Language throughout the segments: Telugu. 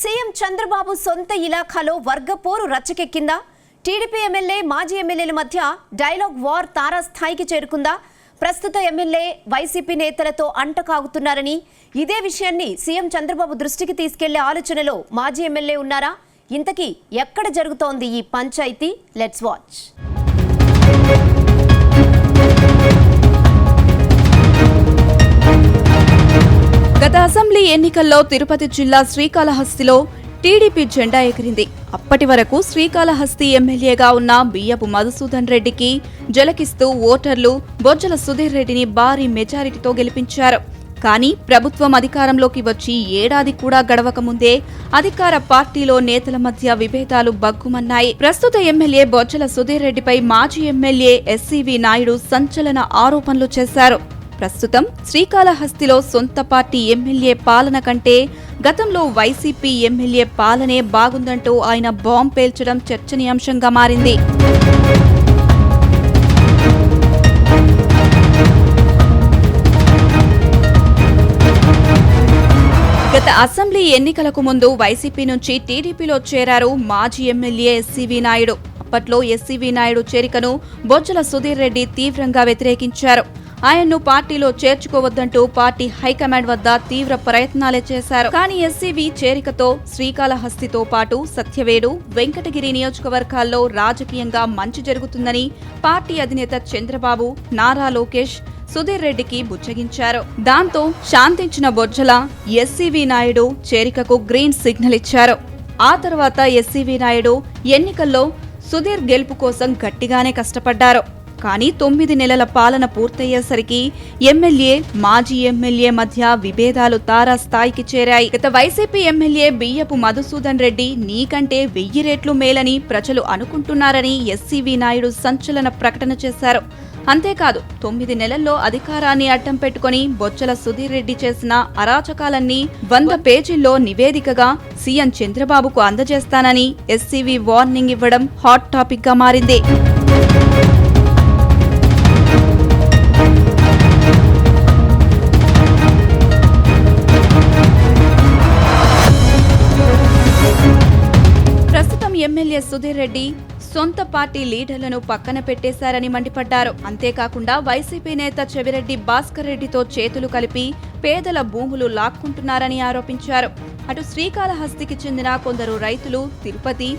సీఎం చంద్రబాబు సొంత ఇలాఖాలో వర్గపోరు రచ్చకెక్కిందా? టీడీపీ ఎమ్మెల్యే మాజీ ఎమ్మెల్యేల మధ్య డైలాగ్ వార్ తారాస్థాయికి చేరుకుందా? ప్రస్తుత ఎమ్మెల్యే వైసీపీ నేతలతో అంటకాగుతున్నారని, ఇదే విషయాన్ని సీఎం చంద్రబాబు దృష్టికి తీసుకెళ్లే ఆలోచనలో మాజీ ఎమ్మెల్యే ఉన్నారా? ఇంతకీ ఎక్కడ జరుగుతోంది ఈ పంచాయతీ? Let's watch. గత అసెంబ్లీ ఎన్నికల్లో తిరుపతి జిల్లా శ్రీకాళహస్తిలో టీడీపీ జెండా ఎగిరింది. అప్పటి వరకు శ్రీకాళహస్తి ఎమ్మెల్యేగా ఉన్న బియ్యపు మధుసూదన్ రెడ్డికి జలకిస్తూ ఓటర్లు బొజ్జల సుధీర్ రెడ్డిని భారీ మెజారిటీతో గెలిపించారు. కానీ ప్రభుత్వం అధికారంలోకి వచ్చి ఏడాది కూడా గడవకముందే అధికార పార్టీలో నేతల మధ్య విభేదాలు బగ్గుమన్నాయి. ప్రస్తుత ఎమ్మెల్యే బొజ్జల సుధీర్ రెడ్డిపై మాజీ ఎమ్మెల్యే ఎస్సీవీ నాయుడు సంచలన ఆరోపణలు చేశారు. ప్రస్తుతం శ్రీకాళహస్తిలో సొంత పార్టీ ఎమ్మెల్యే పాలన కంటే గతంలో వైసీపీ ఎమ్మెల్యే పాలనే బాగుందంటూ ఆయన బాంబ్ పేల్చడం చర్చనీయాంశంగా మారింది. గత అసెంబ్లీ ఎన్నికలకు ముందు వైసీపీ నుంచి టీడీపీలో చేరారు మాజీ ఎమ్మెల్యే ఎస్సీవీ నాయుడు. అప్పట్లో ఎస్సీవీ నాయుడు చేరికను బొజ్జల సుధీర్ రెడ్డి తీవ్రంగా వ్యతిరేకించారు. ఆయన్ను పార్టీలో చేర్చుకోవద్దంటూ పార్టీ హైకమాండ్ వద్ద తీవ్ర ప్రయత్నాలే చేశారు. కానీ ఎస్సీవీ చేరికతో శ్రీకాళహస్తితో పాటు సత్యవేడు, వెంకటగిరి నియోజకవర్గాల్లో రాజకీయంగా మంచి జరుగుతుందని పార్టీ అధినేత చంద్రబాబు, నారా లోకేష్ సుధీర్ రెడ్డికి బుచ్చగించారు. దాంతో శాంతించిన బొజ్జల ఎస్సీవీ నాయుడు చేరికకు గ్రీన్ సిగ్నల్ ఇచ్చారు. ఆ తర్వాత ఎస్సీవీ నాయుడు ఎన్నికల్లో సుధీర్ గెలుపు కోసం గట్టిగానే కష్టపడ్డారు. కానీ 9 నెలల పాలన పూర్తయ్యేసరికి ఎమ్మెల్యే, మాజీ ఎమ్మెల్యే మధ్య విభేదాలు తారాస్థాయికి చేరాయి. గత వైసీపీ ఎమ్మెల్యే బియ్యపు మధుసూదన్ రెడ్డి నీకంటే 1000 రెట్లు మేలని ప్రజలు అనుకుంటున్నారని ఎస్సీవీ నాయుడు సంచలన ప్రకటన చేశారు. అంతేకాదు 9 నెలల్లో అధికారాన్ని అడ్డం పెట్టుకుని బొజ్జల సుధీర్ రెడ్డి చేసిన అరాచకాలన్నీ 100 పేజీల్లో నివేదికగా సీఎం చంద్రబాబుకు అందజేస్తానని ఎస్సీవీ వార్నింగ్ ఇవ్వడం హాట్ టాపిక్ గా మారింది. ఎమ్మెల్యే సుధీర్ రెడ్డి సొంత పార్టీ లీడర్లను పక్కన పెట్టేశారని మండిపడ్డారు. అంతేకాకుండా వైసీపీ నేత చెవిరెడ్డి భాస్కర్ రెడ్డితో చేతులు కలిపి పేదల భూములు లాక్కుంటున్నారని ఆరోపించారు. అటు శ్రీకాళహస్తికి చెందిన కొందరు రైతులు తిరుపతి,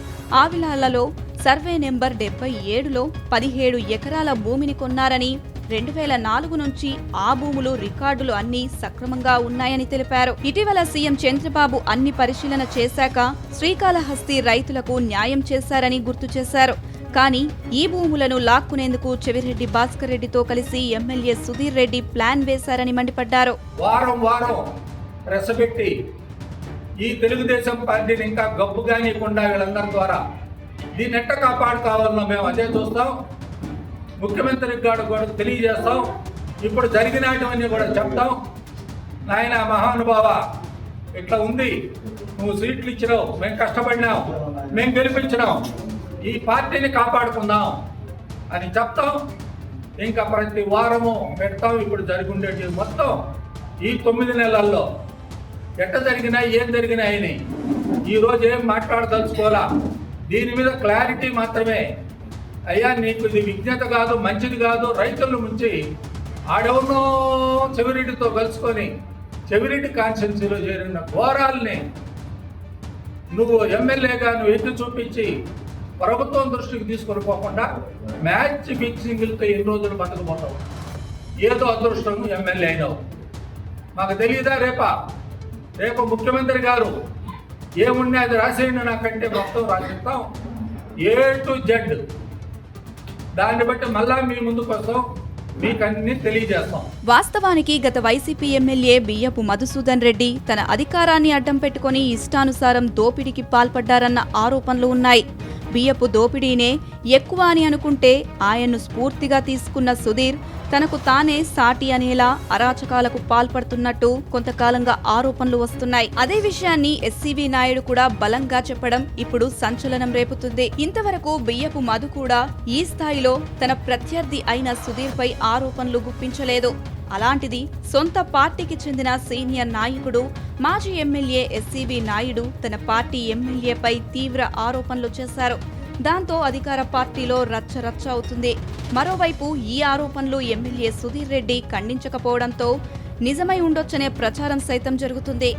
ఆవిలాలలో సర్వే నెంబర్ 77లో 17 ఎకరాల భూమిని కొన్నారని, 2004 నుంచి ఆ భూములు రికార్డులు అన్నీ సక్రమంగా ఉన్నాయని తెలిపారు. ఇటీవల సీఎం చంద్రబాబు అన్ని పరిశీలన చేశాక శ్రీకాళహస్తి రైతులకు న్యాయం చేశారని గుర్తు చేశారు. కానీ ఈ భూములను లాక్కునేందుకు చెవిరెడ్డి భాస్కర్ రెడ్డితో కలిసి ఎమ్మెల్యే సుధీర్ రెడ్డి ప్లాన్ వేశారని మండిపడ్డారు. వారం వారం రెసపెట్టి ఈ తెలుగుదేశం పార్టీని ఇంకా గబ్బుగానియకుండా వీళ్ళందరి ద్వారా దీన్ని ఎట్ట కాపాడుకోవాలన్నా మేము అదే చూస్తాం. ముఖ్యమంత్రి గారు కూడా తెలియజేస్తాం. ఇప్పుడు జరిగినటువన్నీ కూడా చెప్తాం. నాయన మహానుభావ, ఇట్లా ఉంది, నువ్వు సీట్లు ఇచ్చినావు, మేము కష్టపడినాం, మేము గెలిపించినాం, ఈ పార్టీని కాపాడుకుందాం అని చెప్తాం. ఇంకా ప్రతి వారము పెడతాం. ఇప్పుడు జరుగుండేటి మొత్తం ఈ 9 నెలల్లో ఎట్ట జరిగినాయి, ఏం జరిగినాయని ఈరోజు ఏం మాట్లాడదలుచుకోవాలా. దీని మీద క్లారిటీ మాత్రమే. అయ్యా నీకు ఇది విజ్ఞత కాదు, మంచిది కాదు. రైతుల నుంచి ఆడెవరినో చెవిరెడ్డితో కలుసుకొని చెవిరెడ్డి కాన్స్టిట్యున్సీలో చేరిన ఘోరాల్ని నువ్వు ఎమ్మెల్యేగా నువ్వు ఎత్తి చూపించి ప్రభుత్వం దృష్టికి తీసుకొని పోకుండా మ్యాచ్ ఫిక్సింగ్లతో ఎన్ని రోజులు బతకపోతావు. ఏదో అదృష్టం ఎమ్మెల్యే అయినావు. మాకు తెలియదా? రేపు ముఖ్యమంత్రి గారు ఏముండే అది రాసేయండి నాకంటే మొత్తం రాసిస్తాం, A to Z. దాన్ని బట్టి మళ్ళా మీ ముందుకు వస్తాం, మీకన్నీ తెలియజేస్తాం. వాస్తవానికి గత వైసీపీ ఎమ్మెల్యే బియ్యపు మధుసూదన్ రెడ్డి తన అధికారాన్ని అడ్డం పెట్టుకుని ఇష్టానుసారం దోపిడీకి పాల్పడ్డారన్న ఆరోపణలు ఉన్నాయి. బియ్యపు దోపిడీనే ఎక్కువ అని అనుకుంటే ఆయన్ను స్ఫూర్తిగా తీసుకున్న సుధీర్ తనకు తానే సాటి అనేలా అరాచకాలకు పాల్పడుతున్నట్టు కొంతకాలంగా ఆరోపణలు వస్తున్నాయి. అదే విషయాన్ని ఎస్సీవీ నాయుడు కూడా బలంగా చెప్పడం ఇప్పుడు సంచలనం రేపుతుంది. ఇంతవరకు బియ్యపు మధు కూడా ఈ స్థాయిలో తన ప్రత్యర్థి అయిన సుధీర్ పై ఆరోపణలు గుప్పించలేదు. అలాంటిది సొంత పార్టీకి చెందిన సీనియర్ నాయకుడు మాజీ ఎమ్మెల్యే ఎస్సీవీ నాయుడు తన పార్టీ ఎమ్మెల్యేపై తీవ్ర ఆరోపణలు చేశారు. దాంతో అధికార పార్టీలో రచ్చరచ్చ అవుతుంది. మరోవైపు ఈ ఆరోపణలు ఎమ్మెల్యే సుధీర్ రెడ్డి ఖండించకపోవడంతో నిజమై ఉండొచ్చనే ప్రచారం సైతం జరుగుతుంది.